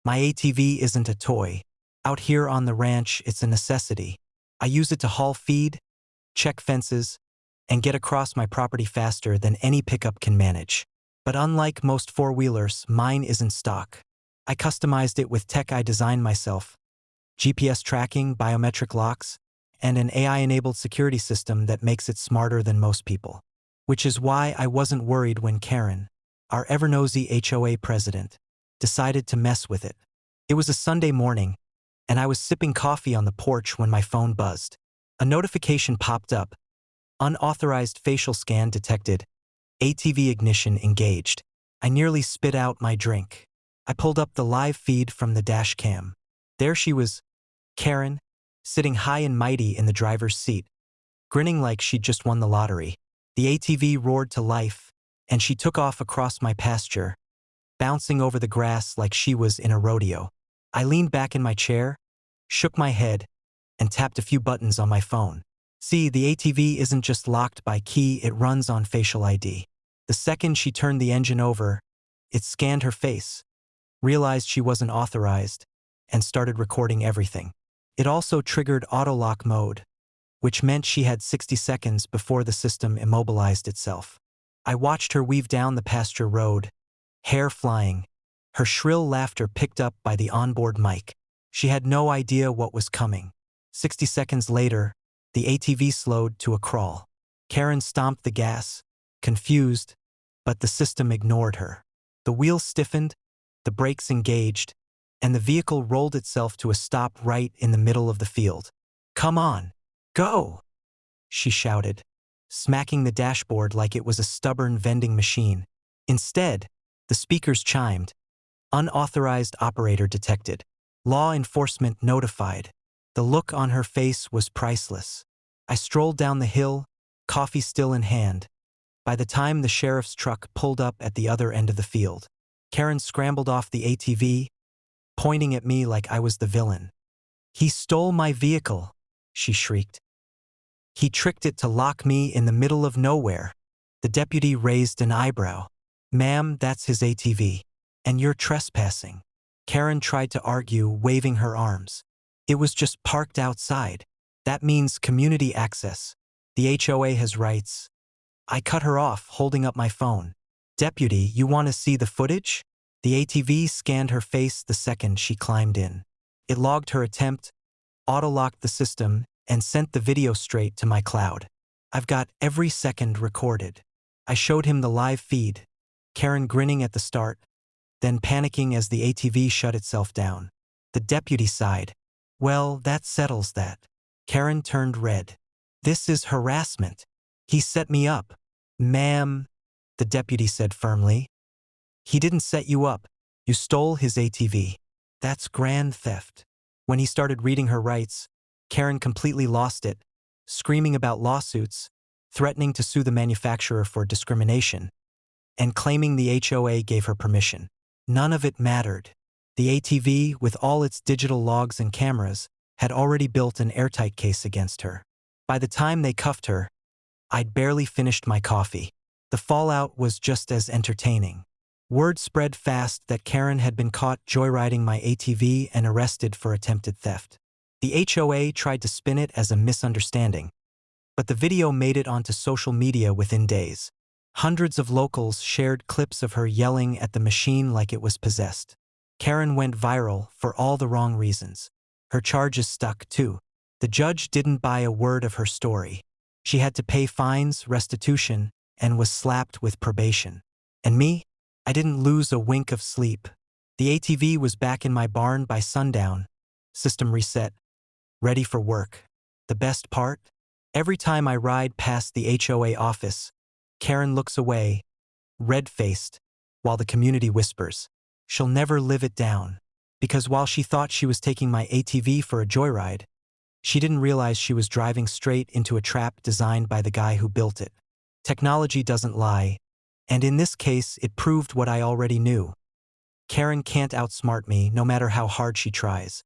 My ATV isn't a toy. Out here on the ranch, it's a necessity. I use it to haul feed, check fences, and get across my property faster than any pickup can manage. But unlike most four-wheelers, mine isn't stock. I customized it with tech I designed myself: GPS tracking, biometric locks, and an AI-enabled security system that makes it smarter than most people. Which is why I wasn't worried when Karen, our ever-nosy HOA president, decided to mess with it. It was a Sunday morning, and I was sipping coffee on the porch when my phone buzzed. A notification popped up. Unauthorized facial scan detected. ATV ignition engaged. I nearly spit out my drink. I pulled up the live feed from the dash cam. There she was, Karen, sitting high and mighty in the driver's seat, grinning like she'd just won the lottery. The ATV roared to life, and she took off across my pasture, bouncing over the grass like she was in a rodeo. I leaned back in my chair, shook my head, and tapped a few buttons on my phone. See, the ATV isn't just locked by key, it runs on facial ID. The second she turned the engine over, it scanned her face, realized she wasn't authorized, and started recording everything. It also triggered auto-lock mode, which meant she had 60 seconds before the system immobilized itself. I watched her weave down the pasture road, hair flying, her shrill laughter picked up by the onboard mic. She had no idea what was coming. 60 seconds later, the ATV slowed to a crawl. Karen stomped the gas, confused, but the system ignored her. The wheels stiffened, the brakes engaged, and the vehicle rolled itself to a stop right in the middle of the field. "Come on, go!" she shouted, smacking the dashboard like it was a stubborn vending machine. Instead, the speakers chimed. Unauthorized operator detected. Law enforcement notified. The look on her face was priceless. I strolled down the hill, coffee still in hand. By the time the sheriff's truck pulled up at the other end of the field, Karen scrambled off the ATV, pointing at me like I was the villain. "He stole my vehicle," she shrieked. "He tricked it to lock me in the middle of nowhere." The deputy raised an eyebrow. "Ma'am, that's his ATV. And you're trespassing." Karen tried to argue, waving her arms. "It was just parked outside. That means community access. The HOA has rights." I cut her off, holding up my phone. "Deputy, you want to see the footage?" The ATV scanned her face the second she climbed in. It logged her attempt, auto-locked the system, and sent the video straight to my cloud. I've got every second recorded. I showed him the live feed, Karen grinning at the start, then panicking as the ATV shut itself down. The deputy sighed. "Well, that settles that." Karen turned red. "This is harassment. He set me up." "Ma'am," the deputy said firmly, "he didn't set you up. You stole his ATV. That's grand theft." When he started reading her rights, Karen completely lost it, screaming about lawsuits, threatening to sue the manufacturer for discrimination, and claiming the HOA gave her permission. None of it mattered. The ATV, with all its digital logs and cameras, had already built an airtight case against her. By the time they cuffed her, I'd barely finished my coffee. The fallout was just as entertaining. Word spread fast that Karen had been caught joyriding my ATV and arrested for attempted theft. The HOA tried to spin it as a misunderstanding, but the video made it onto social media within days. Hundreds of locals shared clips of her yelling at the machine like it was possessed. Karen went viral for all the wrong reasons. Her charges stuck, too. The judge didn't buy a word of her story. She had to pay fines, restitution, and was slapped with probation. And me? I didn't lose a wink of sleep. The ATV was back in my barn by sundown. System reset. Ready for work. The best part? Every time I ride past the HOA office, Karen looks away, red-faced, while the community whispers, "She'll never live it down." Because while she thought she was taking my ATV for a joyride, she didn't realize she was driving straight into a trap designed by the guy who built it. Technology doesn't lie, and in this case, it proved what I already knew. Karen can't outsmart me, no matter how hard she tries.